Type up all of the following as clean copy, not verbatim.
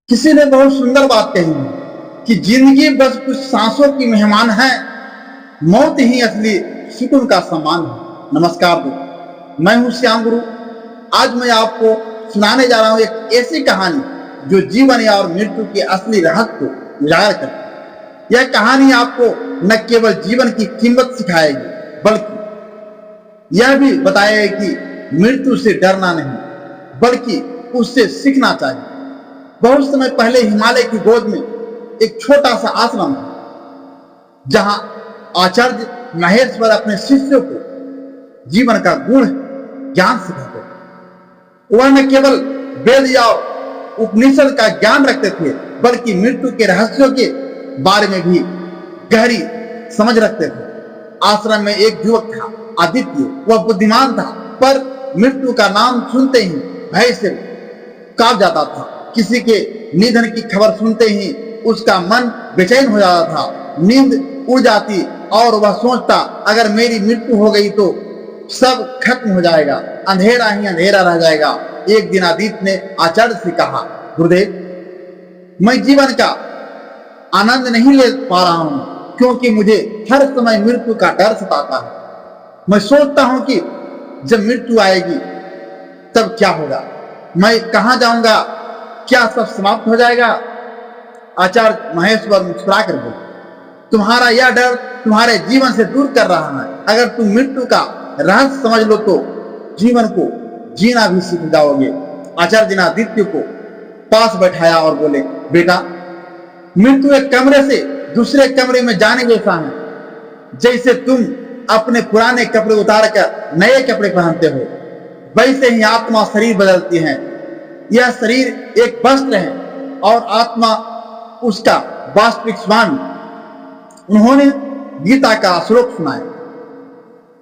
किसी ने बहुत सुंदर बात कही है कि जिंदगी बस कुछ सांसों की मेहमान है, मौत ही असली सुकून का सम्मान है। नमस्कार दोस्तों, मैं हूं श्याम गुरु। आज मैं आपको सुनाने जा रहा हूं एक ऐसी कहानी जो जीवन या और मृत्यु के असली रहस्य को उजागर करती है। यह कहानी आपको न केवल जीवन की कीमत सिखाएगी, बल्कि यह भी बताएगी कि मृत्यु से डरना नहीं बल्कि उससे सीखना चाहिए। बहुत समय पहले हिमालय की गोद में एक छोटा सा आश्रम था, जहां आचार्य महेश्वर अपने शिष्यों को जीवन का गुण ज्ञान सिखाते थे। वह न केवल वेद या उपनिषद का ज्ञान रखते थे, बल्कि मृत्यु के रहस्यों के बारे में भी गहरी समझ रखते थे। आश्रम में एक युवक था, आदित्य। वह बुद्धिमान था, पर मृत्यु का नाम सुनते ही भय से कांप जाता था। किसी के निधन की खबर सुनते ही उसका मन बेचैन हो जाता था, नींद उड़ जाती और वह सोचता, अगर मेरी मृत्यु हो गई तो सब खत्म हो जाएगा, अंधेरा ही अंधेरा रह जाएगा। एक दिन आदित्य ने आचार्य से कहा, गुरुदेव, मैं जीवन का आनंद नहीं ले पा रहा हूं, क्योंकि मुझे हर समय मृत्यु का डर सताता है। मैं सोचता हूं कि जब मृत्यु आएगी तब क्या होगा, मैं कहां जाऊंगा, क्या सब समाप्त हो जाएगा। आचार्य महेश्वर मुस्कुरा कर बोले, तुम्हारा यह डर तुम्हारे जीवन से दूर कर रहा है। अगर तुम मृत्यु का रहस्य समझ लो तो जीवन को जीना भी सीख जाओगे। आचार्य ने आदित्य को पास बैठाया और बोले, बेटा, मृत्यु एक कमरे से दूसरे कमरे में जाने जैसा है। जैसे तुम अपने पुराने कपड़े उतार कर नए कपड़े पहनते हो, वैसे ही आत्मा शरीर बदलती है। यह शरीर एक वस्त्र है और आत्मा उसका वास्तविक स्वामी। उन्होंने गीता का श्लोक सुनाया,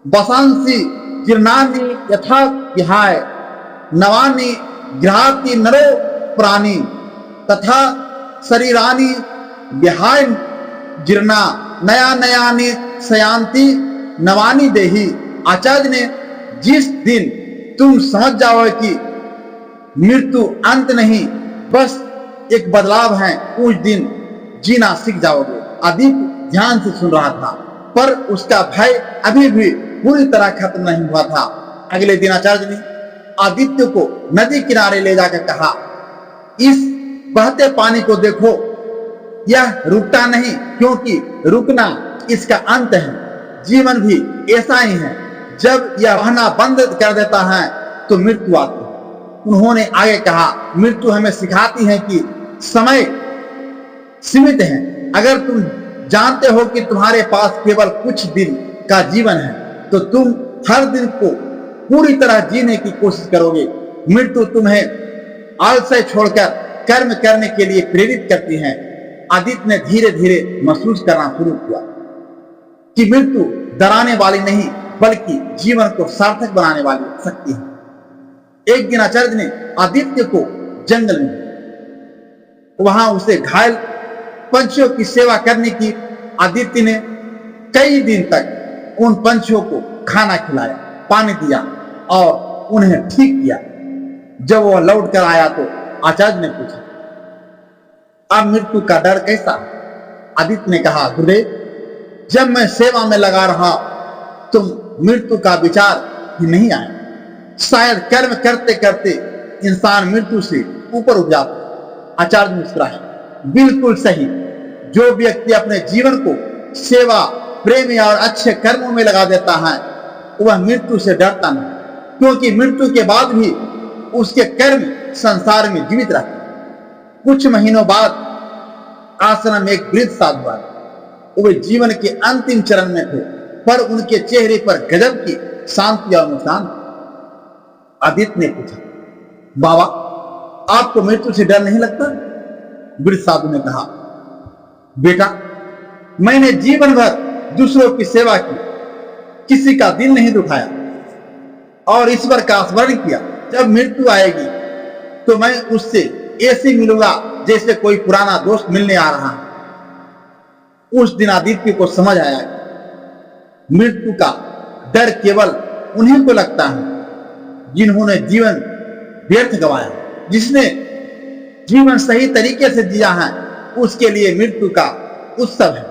बसांसी जीर्णानि यथा विहाय नवानि गृहाति नरो प्राणी तथा शरीरानि विहाय जीर्णा नया नयानि शयांति नवानि देहि। आचार्य ने जिस दिन तुम समझ जाओ कि मृत्यु अंत नहीं, बस एक बदलाव है, उस दिन जीना सीख जाओगे। आदित्य ध्यान से सुन रहा था, पर उसका भय अभी भी पूरी तरह खत्म नहीं हुआ था। अगले दिन आचार्य ने आदित्य को नदी किनारे ले जाकर कहा, इस बहते पानी को देखो, यह रुकता नहीं, क्योंकि रुकना इसका अंत है। जीवन भी ऐसा ही है, जब यह बहना बंद कर देता है तो मृत्यु आती है। उन्होंने आगे कहा, मृत्यु हमें सिखाती है कि समय सीमित है। अगर तुम जानते हो कि तुम्हारे पास केवल कुछ दिन का जीवन है, तो तुम हर दिन को पूरी तरह जीने की कोशिश करोगे। मृत्यु तुम्हें आलस्य छोड़कर कर्म करने के लिए प्रेरित करती है। आदित्य ने धीरे धीरे महसूस करना शुरू किया कि मृत्यु डराने वाली नहीं, बल्कि जीवन को सार्थक बनाने वाली शक्ति है। एक दिन आचार्य ने आदित्य को जंगल में, वहां उसे घायल पंछियों की सेवा करने की। आदित्य ने कई दिन तक उन पंछियों को खाना खिलाया, पानी दिया और उन्हें ठीक किया। जब वह लौट कर आया तो आचार्य ने पूछा, अब मृत्यु का डर कैसा? आदित्य ने कहा, गुरुदेव, जब मैं सेवा में लगा रहा तो मृत्यु का विचार ही नहीं आया। शायद कर्म करते करते इंसान मृत्यु से ऊपर उठ जाता। आचार्य मुस्कुराए, बिल्कुल सही। जो व्यक्ति अपने जीवन को सेवा, प्रेम और अच्छे कर्मों में लगा देता है, वह मृत्यु से डरता नहीं, क्योंकि मृत्यु के बाद भी उसके कर्म संसार में जीवित रहते। कुछ महीनों बाद आश्रम में एक वृद्ध साधु आए। वे जीवन के अंतिम चरण में थे, पर उनके चेहरे पर गजब की शांति और मुस्कान। आदित्य ने पूछा, बाबा, आपको मृत्यु से डर नहीं लगता? वृद्ध साधु ने कहा, बेटा, मैंने जीवन भर दूसरों की सेवा की, किसी का दिल नहीं दुखाया और ईश्वर का स्मरण किया। जब मृत्यु आएगी तो मैं उससे ऐसे मिलूंगा जैसे कोई पुराना दोस्त मिलने आ रहा है। उस दिन आदित्य को समझ आया कि मृत्यु का डर केवल उन्हीं को लगता है जिन्होंने जीवन व्यर्थ गवाया, जिसने जीवन सही तरीके से जिया है उसके लिए मृत्यु का उत्सव है।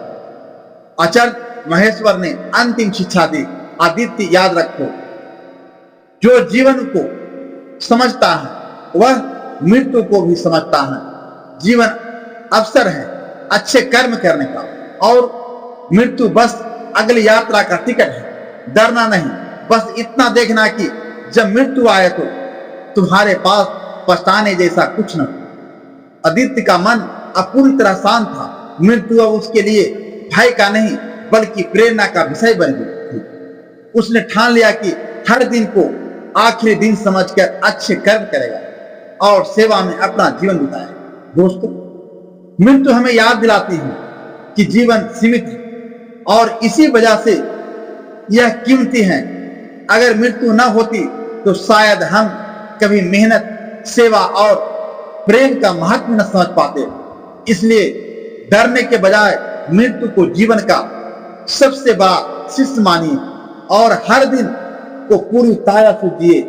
आचार्य महेश्वर ने अंतिम शिक्षा दी, आदित्य याद रखो, जो जीवन को समझता है वह मृत्यु को भी समझता है। जीवन अवसर है अच्छे कर्म करने का और मृत्यु बस अगली यात्रा का टिकट है। डरना नहीं, बस इतना देखना कि जब मृत्यु आए तो तुम्हारे पास पछताने जैसा कुछ न। आदित्य का मन अब पूरी तरह शांत था। मृत्यु अब उसके लिए भय का नहीं बल्कि प्रेरणा का विषय बन गई थी। उसने ठान लिया कि हर दिन को आखिरी दिन समझकर अच्छे कर्म करेगा और सेवा में अपना जीवन बिताएगा। दोस्तों, मृत्यु हमें याद दिलाती है कि जीवन सीमित है और इसी वजह से यह कीमती है। अगर मृत्यु न होती तो शायद हम कभी मेहनत, सेवा और प्रेम का महत्व न समझ पाते। इसलिए डरने के बजाय मृत्यु को जीवन का सबसे बड़ा शिष्य मानिए और हर दिन को पूरी तरह से जिए।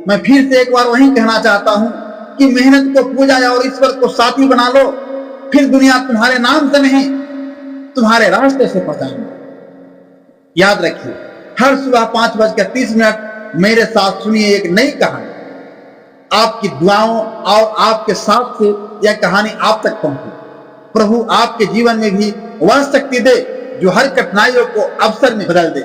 मैं फिर से एक बार वही कहना चाहता हूं कि मेहनत को पूजा और ईश्वर को साथी बना लो, फिर दुनिया तुम्हारे नाम से नहीं तुम्हारे रास्ते से पहुंचाएंगे। याद रखिए, हर सुबह 5:30 मेरे साथ सुनिए एक नई कहानी। आपकी दुआओं और आपके साथ से यह कहानी आप तक पहुंचे। प्रभु आपके जीवन में भी वह शक्ति दे जो हर कठिनाइयों को अवसर में बदल दे।